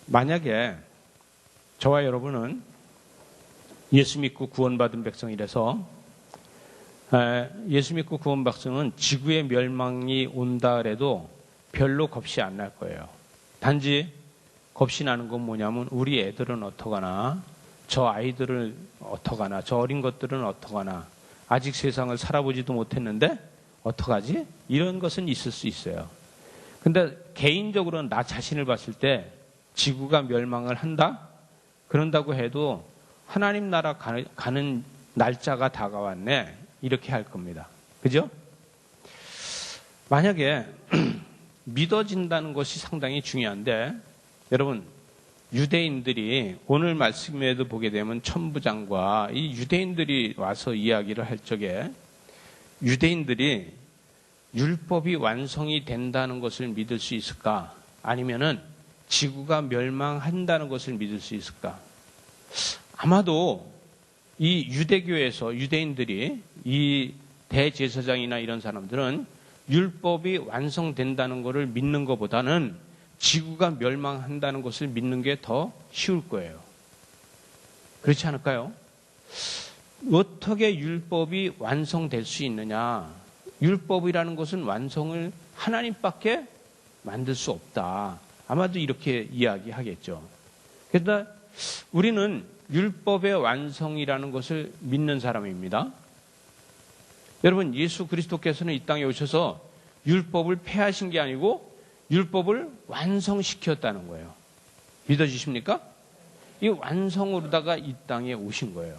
만약에 저와 여러분은 예수 믿고 구원받은 백성이라서 예수 믿고 구원 백성은 지구의 멸망이 온다 그래도 별로 겁이 안 날 거예요. 단지 겁이 나는 건 뭐냐면 우리 애들은 어떡하나, 저 아이들은 어떡하나, 저 어린 것들은 어떡하나, 아직 세상을 살아보지도 못했는데 어떡하지? 이런 것은 있을 수 있어요. 근데 개인적으로는 나 자신을 봤을 때 지구가 멸망을 한다? 그런다고 해도 하나님 나라 가는 날짜가 다가왔네. 이렇게 할 겁니다. 그죠? 만약에 믿어진다는 것이 상당히 중요한데, 여러분, 유대인들이 오늘 말씀에도 보게 되면 천부장과 이 유대인들이 와서 이야기를 할 적에 유대인들이 율법이 완성이 된다는 것을 믿을 수 있을까? 아니면은 지구가 멸망한다는 것을 믿을 수 있을까? 아마도 이 유대교에서 유대인들이 이 대제사장이나 이런 사람들은 율법이 완성된다는 것을 믿는 것보다는 지구가 멸망한다는 것을 믿는 게 더 쉬울 거예요. 그렇지 않을까요? 어떻게 율법이 완성될 수 있느냐? 율법이라는 것은 완성을 하나님밖에 만들 수 없다. 아마도 이렇게 이야기하겠죠. 그러나 우리는 율법의 완성이라는 것을 믿는 사람입니다. 여러분, 예수 그리스도께서는 이 땅에 오셔서 율법을 폐하신 게 아니고 율법을 완성시켰다는 거예요. 믿어지십니까? 이 완성으로다가 이 땅에 오신 거예요.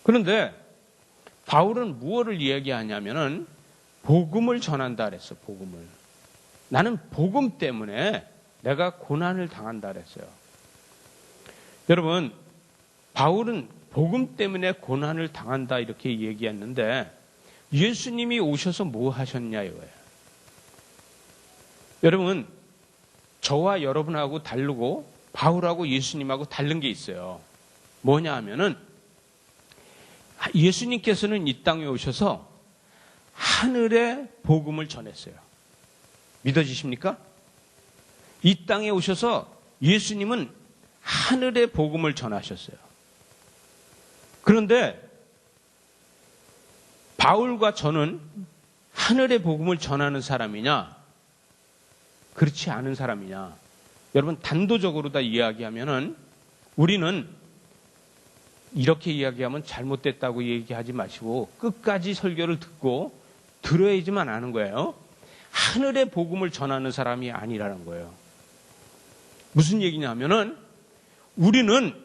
그런데 바울은 무엇을 이야기하냐면은 복음을 전한다 그랬어. 복음을. 나는 복음 때문에 내가 고난을 당한다 그랬어요. 여러분, 바울은 복음 때문에 고난을 당한다 이렇게 얘기했는데 예수님이 오셔서 뭐 하셨냐 이거예요. 여러분, 저와 여러분하고 다르고 바울하고 예수님하고 다른 게 있어요. 뭐냐 하면은 예수님께서는 이 땅에 오셔서 하늘의 복음을 전했어요. 믿어지십니까? 이 땅에 오셔서 예수님은 하늘의 복음을 전하셨어요. 그런데 바울과 저는 하늘의 복음을 전하는 사람이냐, 그렇지 않은 사람이냐? 여러분, 단도적으로 다 이야기하면은 우리는 이렇게 이야기하면 잘못됐다고 얘기하지 마시고 끝까지 설교를 듣고 들어야지만 아는 거예요. 하늘의 복음을 전하는 사람이 아니라는 거예요. 무슨 얘기냐면은 우리는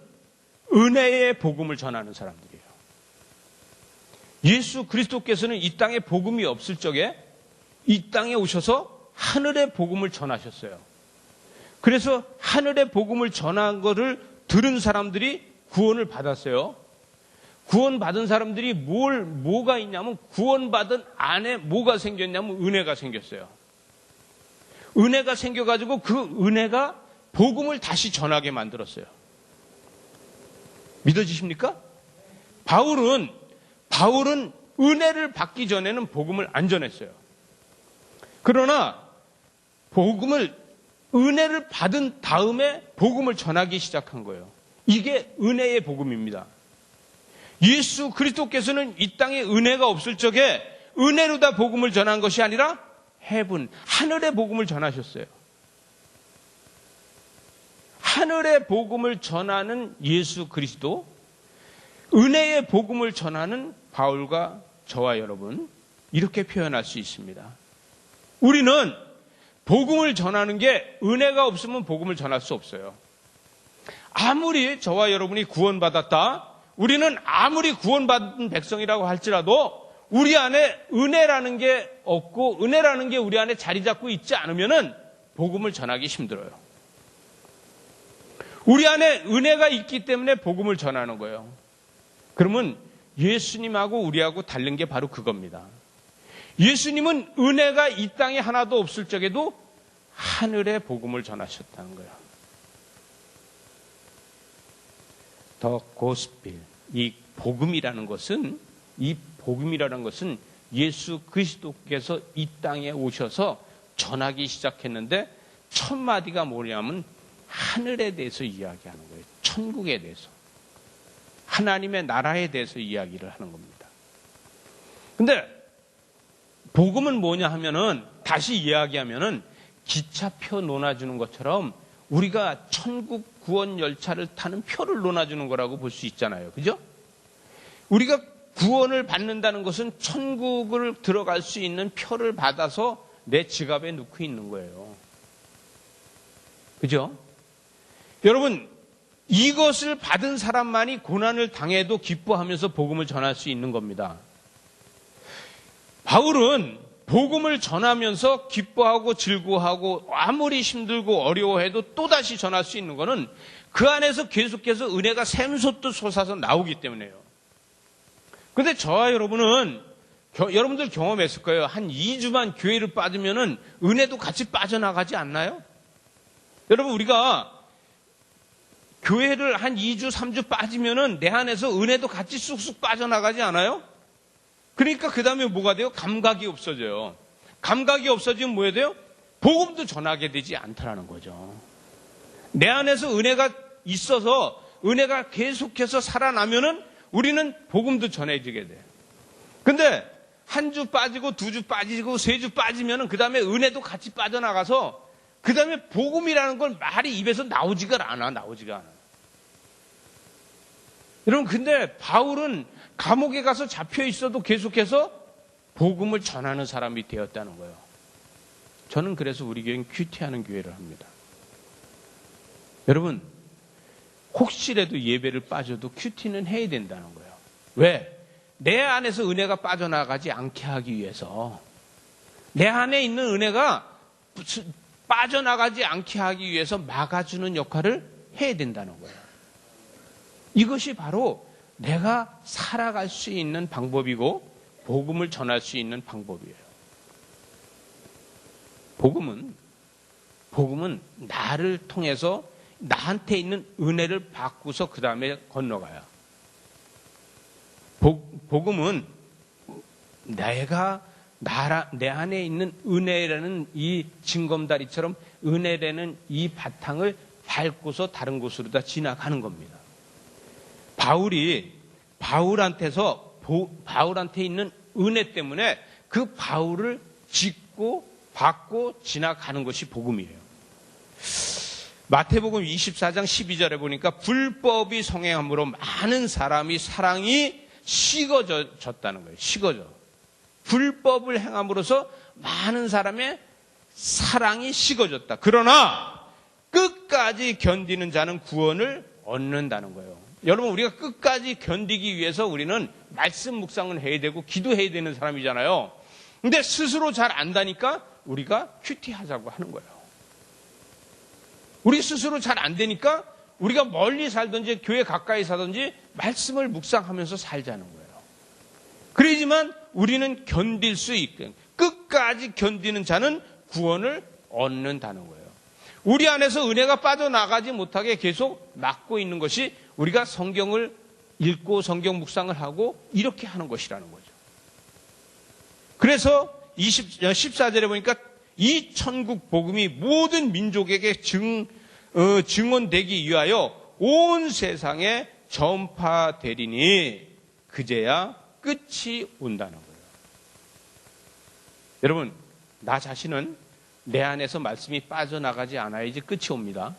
은혜의 복음을 전하는 사람들이에요. 예수 그리스도께서는 이 땅에 복음이 없을 적에 이 땅에 오셔서 하늘의 복음을 전하셨어요. 그래서 하늘의 복음을 전한 것을 들은 사람들이 구원을 받았어요. 구원받은 사람들이 뭐가 있냐면 구원받은 안에 뭐가 생겼냐면 은혜가 생겼어요. 은혜가 생겨가지고 그 은혜가 복음을 다시 전하게 만들었어요. 믿어지십니까? 바울은 은혜를 받기 전에는 복음을 안 전했어요. 그러나 은혜를 받은 다음에 복음을 전하기 시작한 거예요. 이게 은혜의 복음입니다. 예수 그리스도께서는 이 땅에 은혜가 없을 적에 은혜로 다 복음을 전한 것이 아니라 하늘의 복음을 전하셨어요. 하늘의 복음을 전하는 예수 그리스도, 은혜의 복음을 전하는 바울과 저와 여러분, 이렇게 표현할 수 있습니다. 우리는 복음을 전하는 게 은혜가 없으면 복음을 전할 수 없어요. 아무리 저와 여러분이 구원받았다, 우리는 아무리 구원받은 백성이라고 할지라도 우리 안에 은혜라는 게 없고 은혜라는 게 우리 안에 자리 잡고 있지 않으면은 복음을 전하기 힘들어요. 우리 안에 은혜가 있기 때문에 복음을 전하는 거예요. 그러면 예수님하고 우리하고 다른 게 바로 그겁니다. 예수님은 은혜가 이 땅에 하나도 없을 적에도 하늘의 복음을 전하셨다는 거예요. 더 고스펠, 이 복음이라는 것은 예수 그리스도께서 이 땅에 오셔서 전하기 시작했는데 첫 마디가 뭐냐면 하늘에 대해서 이야기하는 거예요. 천국에 대해서. 하나님의 나라에 대해서 이야기를 하는 겁니다. 근데 복음은 뭐냐 하면은 다시 이야기하면은 기차표 놓아주는 것처럼 우리가 천국 구원 열차를 타는 표를 놓아주는 거라고 볼 수 있잖아요. 그죠? 우리가 구원을 받는다는 것은 천국을 들어갈 수 있는 표를 받아서 내 지갑에 넣고 있는 거예요. 그죠? 여러분, 이것을 받은 사람만이 고난을 당해도 기뻐하면서 복음을 전할 수 있는 겁니다. 바울은 복음을 전하면서 기뻐하고 즐거워하고 아무리 힘들고 어려워해도 또다시 전할 수 있는 것은 그 안에서 계속해서 은혜가 샘솟듯 솟아서 나오기 때문에요. 그런데 저와 여러분은 여러분들 경험했을 거예요. 한 2주만 교회를 빠지면은 은혜도 같이 빠져나가지 않나요? 여러분, 우리가 교회를 한 2주, 3주 빠지면은 내 안에서 은혜도 같이 쑥쑥 빠져나가지 않아요? 그러니까 그 다음에 뭐가 돼요? 감각이 없어져요. 감각이 없어지면 뭐해야 돼요? 복음도 전하게 되지 않다라는 거죠. 내 안에서 은혜가 있어서 은혜가 계속해서 살아나면은 우리는 복음도 전해지게 돼요. 근데 한 주 빠지고 2주 빠지고 3주 빠지면은 그 다음에 은혜도 같이 빠져나가서 그 다음에 복음이라는 걸 말이 입에서 나오지가 않아. 여러분, 근데 바울은 감옥에 가서 잡혀 있어도 계속해서 복음을 전하는 사람이 되었다는 거예요. 저는 그래서 우리 교회는 큐티하는 교회를 합니다. 여러분, 혹시라도 예배를 빠져도 큐티는 해야 된다는 거예요. 왜? 내 안에서 은혜가 빠져나가지 않게 하기 위해서, 내 안에 있는 은혜가 빠져나가지 않게 하기 위해서 막아주는 역할을 해야 된다는 거예요. 이것이 바로 내가 살아갈 수 있는 방법이고 복음을 전할 수 있는 방법이에요. 복음은 나를 통해서 나한테 있는 은혜를 받고서 그 다음에 건너가요. 복음은 내가 내 안에 있는 은혜라는 이 징검다리처럼 은혜라는 이 바탕을 밟고서 다른 곳으로 다 지나가는 겁니다. 바울한테 있는 은혜 때문에 그 바울을 짓고 받고 지나가는 것이 복음이에요. 마태복음 24장 12절에 보니까 불법이 성행함으로 많은 사람이 사랑이 식어졌다는 거예요. 식어져. 불법을 행함으로써 많은 사람의 사랑이 식어졌다. 그러나 끝까지 견디는 자는 구원을 얻는다는 거예요. 여러분, 우리가 끝까지 견디기 위해서 우리는 말씀 묵상을 해야 되고 기도해야 되는 사람이잖아요. 근데 스스로 잘 안다니까 우리가 큐티하자고 하는 거예요. 우리 스스로 잘 안 되니까 우리가 멀리 살든지 교회 가까이 살든지 말씀을 묵상하면서 살자는 거예요. 그러지만 우리는 견딜 수 있게 끝까지 견디는 자는 구원을 얻는다는 거예요. 우리 안에서 은혜가 빠져나가지 못하게 계속 막고 있는 것이 우리가 성경을 읽고 성경 묵상을 하고 이렇게 하는 것이라는 거죠. 그래서 14절에 보니까 이 천국 복음이 모든 민족에게 증언되기 위하여 온 세상에 전파되리니 그제야 끝이 온다는 거예요. 여러분, 나 자신은 내 안에서 말씀이 빠져나가지 않아야지 끝이 옵니다.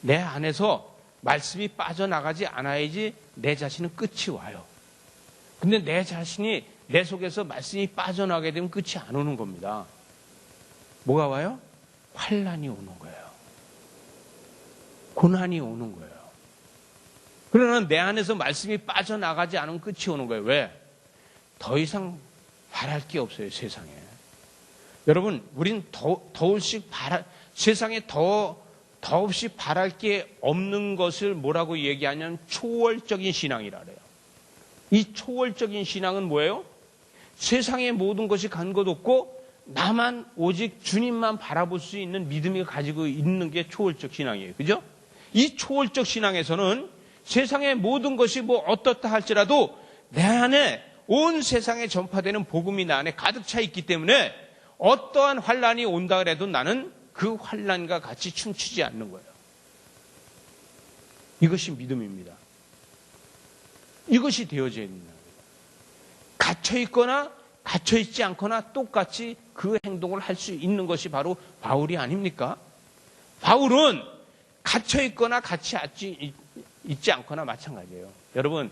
내 안에서 말씀이 빠져나가지 않아야지 내 자신은 끝이 와요. 근데 내 자신이 내 속에서 말씀이 빠져나가게 되면 끝이 안 오는 겁니다. 뭐가 와요? 환난이 오는 거예요. 고난이 오는 거예요. 그러나 내 안에서 말씀이 빠져나가지 않으면 끝이 오는 거예요. 왜? 더 이상 바랄 게 없어요, 세상에. 여러분, 우린 세상에 더없이 바랄 게 없는 것을 뭐라고 얘기하냐면 초월적인 신앙이라 그래요. 이 초월적인 신앙은 뭐예요? 세상의 모든 것이 간 것 없고 나만 오직 주님만 바라볼 수 있는 믿음이 가지고 있는 게 초월적 신앙이에요. 그죠? 이 초월적 신앙에서는 세상의 모든 것이 뭐 어떻다 할지라도 내 안에 온 세상에 전파되는 복음이 나 안에 가득 차 있기 때문에 어떠한 환난이 온다 그래도 나는 그 환난과 같이 춤추지 않는 거예요. 이것이 믿음입니다. 이것이 되어져야 된다. 갇혀있거나 갇혀있지 않거나 똑같이 그 행동을 할 수 있는 것이 바로 바울이 아닙니까? 바울은 갇혀있거나 같이 있지 않거나 마찬가지예요. 여러분,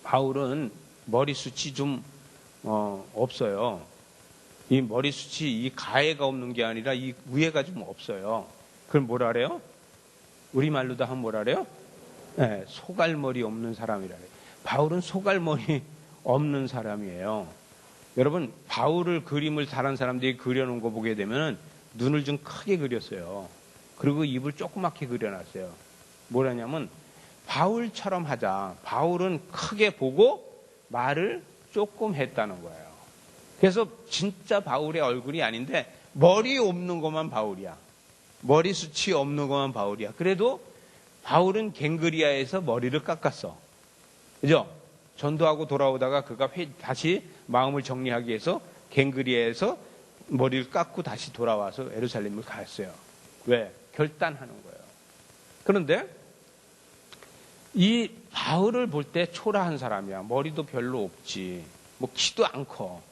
바울은 머리숱이 좀 없어요. 이 머리숱이 이 가해가 없는 게 아니라 이 위에가 좀 없어요. 그걸 뭐라 그래요? 우리말로도 하면 뭐라 그래요? 네, 소갈머리 없는 사람이라 그래요. 바울은 소갈머리 없는 사람이에요. 여러분, 바울을 그림을 잘한 사람들이 그려놓은 거 보게 되면 눈을 좀 크게 그렸어요. 그리고 입을 조그맣게 그려놨어요. 뭐라냐면 바울처럼 하자. 바울은 크게 보고 말을 조금 했다는 거예요. 그래서 진짜 바울의 얼굴이 아닌데 머리 없는 것만 바울이야. 머리숱이 없는 것만 바울이야. 그래도 바울은 갱그리아에서 머리를 깎았어. 그죠? 전도하고 돌아오다가 그가 다시 마음을 정리하기 위해서 갱그리아에서 머리를 깎고 다시 돌아와서 예루살렘을 갔어요. 왜? 결단하는 거예요. 그런데 이 바울을 볼 때 초라한 사람이야. 머리도 별로 없지. 뭐 키도 안 커.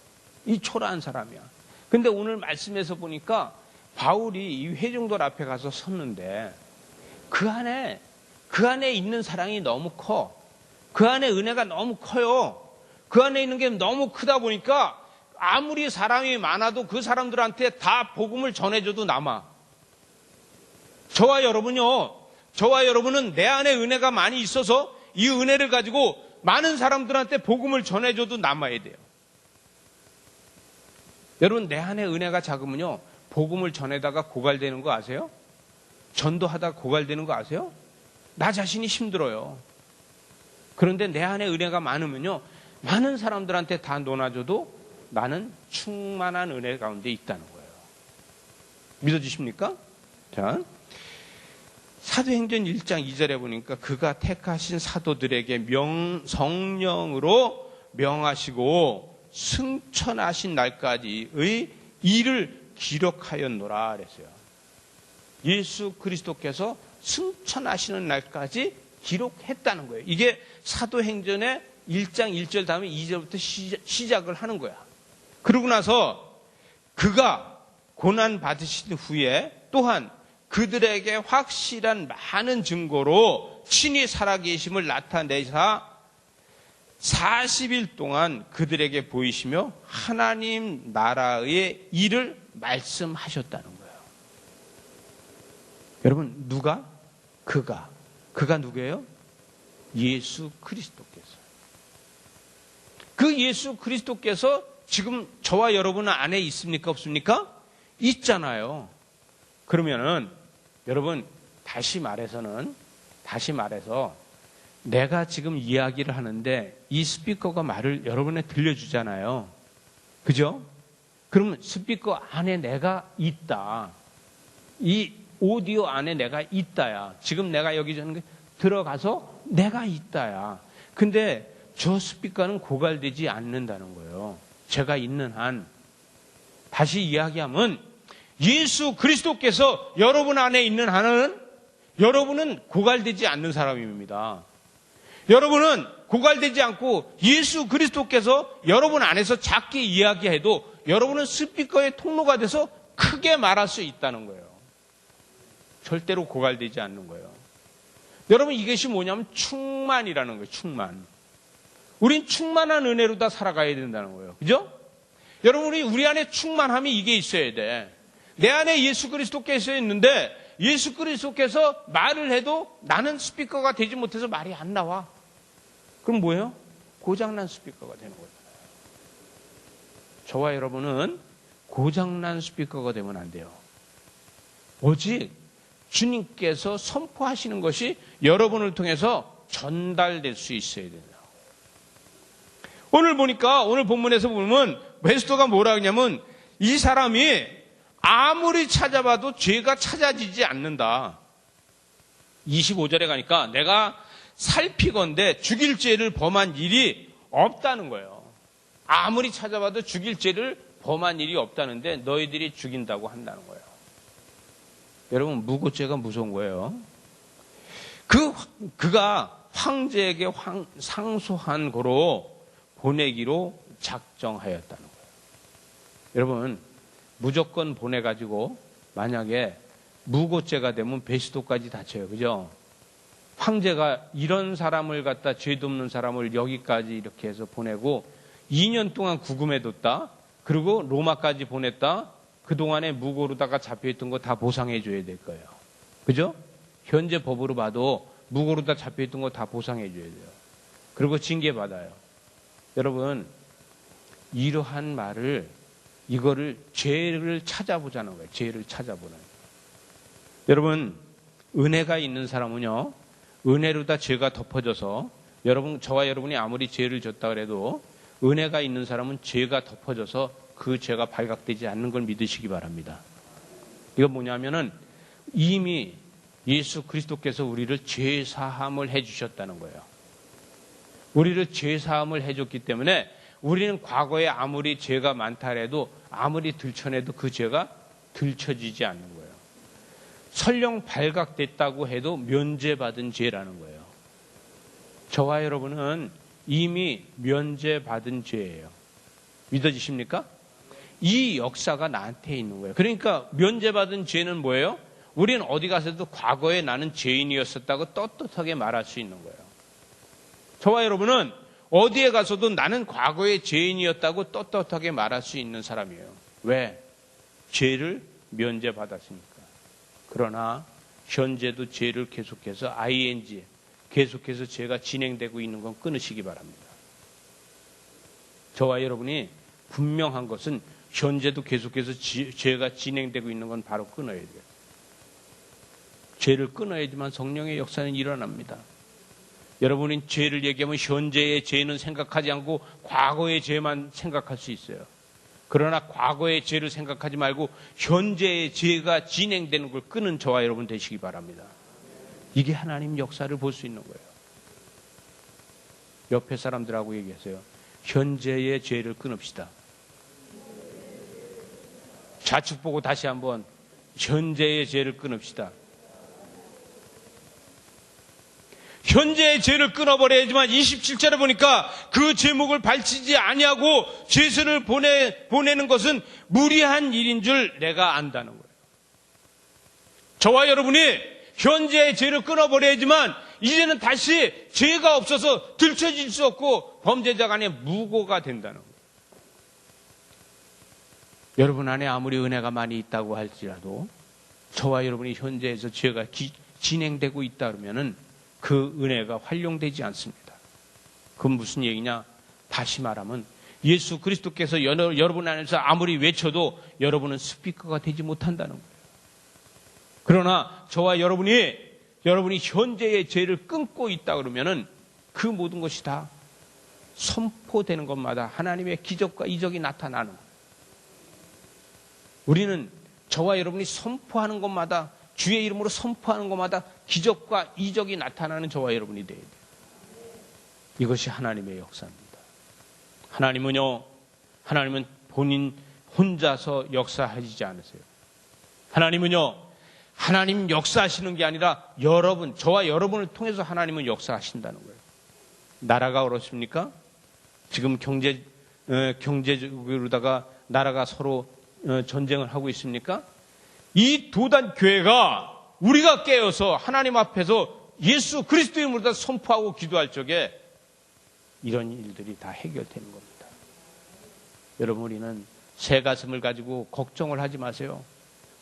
이 초라한 사람이야. 근데 오늘 말씀에서 보니까 바울이 이 회중들 앞에 가서 섰는데 그 안에 있는 사랑이 너무 커. 그 안에 은혜가 너무 커요. 그 안에 있는 게 너무 크다 보니까 아무리 사람이 많아도 그 사람들한테 다 복음을 전해줘도 남아. 저와 여러분은 내 안에 은혜가 많이 있어서 이 은혜를 가지고 많은 사람들한테 복음을 전해줘도 남아야 돼요. 여러분, 내 안에 은혜가 작으면요, 복음을 전해다가 고갈되는 거 아세요? 전도하다가 고갈되는 거 아세요? 나 자신이 힘들어요. 그런데 내 안에 은혜가 많으면요, 많은 사람들한테 다 논아줘도 나는 충만한 은혜 가운데 있다는 거예요. 믿어지십니까? 자, 사도행전 1장 2절에 보니까 그가 택하신 사도들에게 성령으로 명하시고 승천하신 날까지의 일을 기록하였노라 그랬어요. 예수 그리스도께서 승천하시는 날까지 기록했다는 거예요. 이게 사도행전의 1장 1절 다음에 2절부터 시작을 하는 거야. 그러고 나서 그가 고난 받으신 후에 또한 그들에게 확실한 많은 증거로 친히 살아계심을 나타내사 40일 동안 그들에게 보이시며 하나님 나라의 일을 말씀하셨다는 거예요. 여러분, 누가? 그가 누구예요? 예수 그리스도께서. 그 예수 그리스도께서 지금 저와 여러분 안에 있습니까? 없습니까? 있잖아요. 그러면은 여러분, 다시 말해서 내가 지금 이야기를 하는데 이 스피커가 말을 여러분에 들려주잖아요. 그죠? 그러면 스피커 안에 내가 있다. 이 오디오 안에 내가 있다야. 지금 내가 여기 들어가서 내가 있다야. 근데 저 스피커는 고갈되지 않는다는 거예요. 제가 있는 한. 다시 이야기하면 예수 그리스도께서 여러분 안에 있는 한은 여러분은 고갈되지 않는 사람입니다. 여러분은 고갈되지 않고 예수 그리스도께서 여러분 안에서 작게 이야기해도 여러분은 스피커의 통로가 돼서 크게 말할 수 있다는 거예요. 절대로 고갈되지 않는 거예요. 여러분, 이것이 뭐냐면 충만이라는 거예요. 충만. 우린 충만한 은혜로 다 살아가야 된다는 거예요. 그죠? 여러분, 우리 안에 충만함이 이게 있어야 돼. 내 안에 예수 그리스도께서 있는데 예수 그리스도께서 말을 해도 나는 스피커가 되지 못해서 말이 안 나와. 그럼 뭐예요? 고장난 스피커가 되는 거예요. 저와 여러분은 고장난 스피커가 되면 안 돼요. 오직 주님께서 선포하시는 것이 여러분을 통해서 전달될 수 있어야 된다. 오늘 본문에서 보면 베스토가 뭐라 하냐면 이 사람이 아무리 찾아봐도 죄가 찾아지지 않는다. 25절에 가니까 내가 살피건대 죽일 죄를 범한 일이 없다는 거예요. 아무리 찾아봐도 죽일 죄를 범한 일이 없다는데 너희들이 죽인다고 한다는 거예요. 여러분, 무고죄가 무서운 거예요. 그가 황제에게 상소한 거로 보내기로 작정하였다는 거예요. 여러분, 무조건 보내가지고 만약에 무고죄가 되면 배수도까지 다쳐요. 그죠? 황제가 이런 사람을 갖다 죄도 없는 사람을 여기까지 이렇게 해서 보내고 2년 동안 구금해뒀다. 그리고 로마까지 보냈다. 그동안에 무고로다가 잡혀있던 거 다 보상해 줘야 될 거예요. 그죠? 현재 법으로 봐도 무고로다 잡혀있던 거 다 보상해 줘야 돼요. 그리고 징계받아요. 여러분, 이러한 말을, 이거를 죄를 찾아보자는 거예요. 죄를 찾아보는 거예요. 여러분, 은혜가 있는 사람은요, 은혜로다 죄가 덮어져서, 여러분, 저와 여러분이 아무리 죄를 졌다 그래도 은혜가 있는 사람은 죄가 덮어져서 그 죄가 발각되지 않는 걸 믿으시기 바랍니다. 이건 뭐냐면은 이미 예수 그리스도께서 우리를 죄 사함을 해주셨다는 거예요. 우리를 죄 사함을 해줬기 때문에 우리는 과거에 아무리 죄가 많다 해도 아무리 들춰내도 그 죄가 들춰지지 않는 거예요. 설령 발각됐다고 해도 면제받은 죄라는 거예요. 저와 여러분은 이미 면제받은 죄예요. 믿어지십니까? 이 역사가 나한테 있는 거예요. 그러니까 면제받은 죄는 뭐예요? 우리는 어디 가서도 과거에 나는 죄인이었었다고 떳떳하게 말할 수 있는 거예요. 저와 여러분은 어디에 가서도 나는 과거에 죄인이었다고 떳떳하게 말할 수 있는 사람이에요. 왜? 죄를 면제받았으니까. 그러나 현재도 죄를 계속해서 ing, 계속해서 죄가 진행되고 있는 건 끊으시기 바랍니다. 저와 여러분이 분명한 것은 현재도 계속해서 죄가 진행되고 있는 건 바로 끊어야 돼요. 죄를 끊어야지만 성령의 역사는 일어납니다. 여러분이 죄를 얘기하면 현재의 죄는 생각하지 않고 과거의 죄만 생각할 수 있어요. 그러나 과거의 죄를 생각하지 말고 현재의 죄가 진행되는 걸 끊은 저와 여러분 되시기 바랍니다. 이게 하나님 역사를 볼 수 있는 거예요. 옆에 사람들하고 얘기하세요. 현재의 죄를 끊읍시다. 좌측 보고 다시 한번 현재의 죄를 끊읍시다. 현재의 죄를 끊어버려야지만 27절에 보니까 그 제목을 밝히지 아니하고 죄수를 보내는 것은 무리한 일인 줄 내가 안다는 거예요. 저와 여러분이 현재의 죄를 끊어버려야지만 이제는 다시 죄가 없어서 들춰질 수 없고 범죄자 간에 무고가 된다는 거예요. 여러분 안에 아무리 은혜가 많이 있다고 할지라도 저와 여러분이 현재에서 죄가 진행되고 있다 그러면은 그 은혜가 활용되지 않습니다. 그건 무슨 얘기냐? 다시 말하면 예수 그리스도께서 여러분 안에서 아무리 외쳐도 여러분은 스피커가 되지 못한다는 거예요. 그러나 저와 여러분이 현재의 죄를 끊고 있다 그러면은 그 모든 것이 다 선포되는 것마다 하나님의 기적과 이적이 나타나는 거예요. 우리는 저와 여러분이 선포하는 것마다 주의 이름으로 선포하는 것마다 기적과 이적이 나타나는 저와 여러분이 돼야 돼요. 이것이 하나님의 역사입니다. 하나님은 본인 혼자서 역사하시지 않으세요. 하나님 역사하시는 게 아니라 저와 여러분을 통해서 하나님은 역사하신다는 거예요. 나라가 어렵습니까? 지금 경제적으로다가 나라가 서로 전쟁을 하고 있습니까? 이 도단 교회가 우리가 깨어서 하나님 앞에서 예수 그리스도의 이름으로 선포하고 기도할 적에 이런 일들이 다 해결되는 겁니다. 여러분, 우리는 새 가슴을 가지고 걱정을 하지 마세요.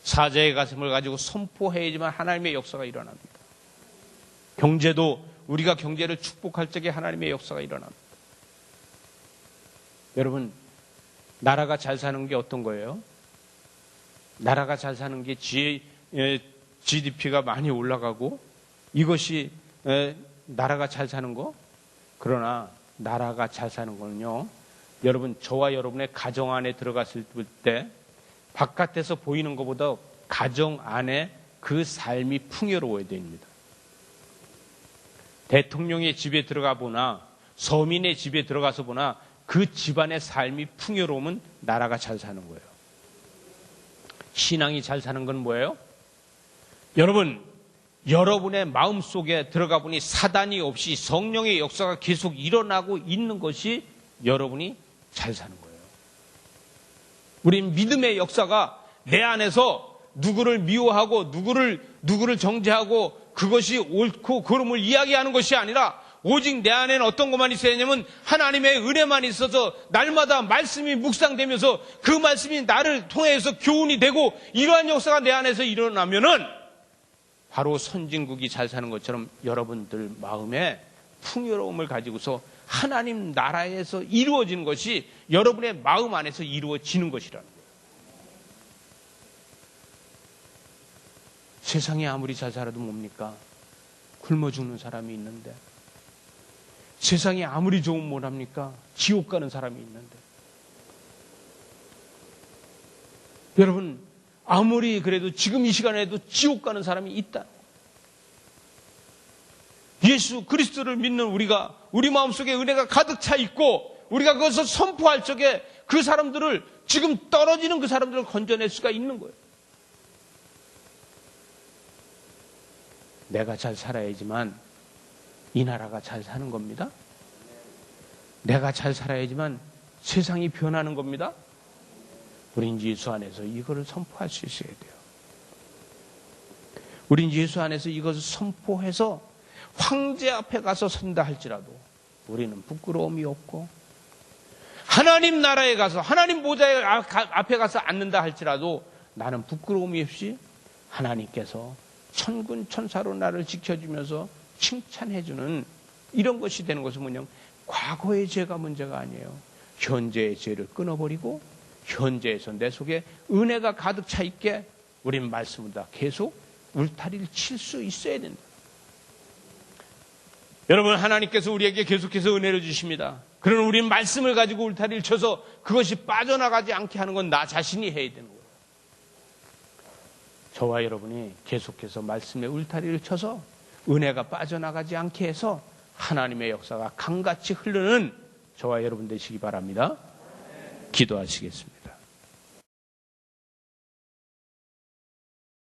사자의 가슴을 가지고 선포해야지만 하나님의 역사가 일어납니다. 우리가 경제를 축복할 적에 하나님의 역사가 일어납니다. 여러분, 나라가 잘 사는 게 어떤 거예요? 나라가 잘 사는 게 GDP가 많이 올라가고 이것이 나라가 잘 사는 거? 그러나 나라가 잘 사는 거는요, 여러분, 저와 여러분의 가정 안에 들어갔을 때 바깥에서 보이는 것보다 가정 안에 그 삶이 풍요로워야 됩니다. 대통령의 집에 들어가 보나 서민의 집에 들어가서 보나 그 집안의 삶이 풍요로우면 나라가 잘 사는 거예요. 신앙이 잘 사는 건 뭐예요? 여러분, 여러분의 마음속에 들어가 보니 사단이 없이 성령의 역사가 계속 일어나고 있는 것이 여러분이 잘 사는 거예요. 우린 믿음의 역사가 내 안에서 누구를 미워하고 누구를 정죄하고 그것이 옳고 그름을 이야기하는 것이 아니라 오직 내 안에는 어떤 것만 있어야 하냐면 하나님의 은혜만 있어서 날마다 말씀이 묵상되면서 그 말씀이 나를 통해서 교훈이 되고 이러한 역사가 내 안에서 일어나면은 바로 선진국이 잘 사는 것처럼 여러분들 마음에 풍요로움을 가지고서 하나님 나라에서 이루어지는 것이 여러분의 마음 안에서 이루어지는 것이라는 거예요. 세상에 아무리 잘 살아도 뭡니까? 굶어 죽는 사람이 있는데, 세상에 아무리 좋으면 뭐랍니까? 지옥 가는 사람이 있는데. 여러분, 아무리 그래도 지금 이 시간에도 지옥 가는 사람이 있다. 예수 그리스도를 믿는 우리가 우리 마음속에 은혜가 가득 차 있고 우리가 그것을 선포할 적에 그 사람들을, 지금 떨어지는 그 사람들을 건져낼 수가 있는 거예요. 내가 잘 살아야지만 이 나라가 잘 사는 겁니다. 내가 잘 살아야지만 세상이 변하는 겁니다. 우린 예수 안에서 이거를 선포할 수 있어야 돼요. 우린 예수 안에서 이것을 선포해서 황제 앞에 가서 선다 할지라도 우리는 부끄러움이 없고, 하나님 나라에 가서 하나님 보좌 앞에 가서 앉는다 할지라도 나는 부끄러움이 없이 하나님께서 천군 천사로 나를 지켜주면서 칭찬해주는 이런 것이 되는 것은 뭐냐면 과거의 죄가 문제가 아니에요. 현재의 죄를 끊어버리고 현재에서 내 속에 은혜가 가득 차 있게 우리는 말씀보다 계속 울타리를 칠 수 있어야 된다. 여러분, 하나님께서 우리에게 계속해서 은혜를 주십니다. 그러나 우리는 말씀을 가지고 울타리를 쳐서 그것이 빠져나가지 않게 하는 건 나 자신이 해야 되는 거예요. 저와 여러분이 계속해서 말씀의 울타리를 쳐서 은혜가 빠져나가지 않게 해서 하나님의 역사가 강같이 흐르는 저와 여러분 되시기 바랍니다. 기도하시겠습니다.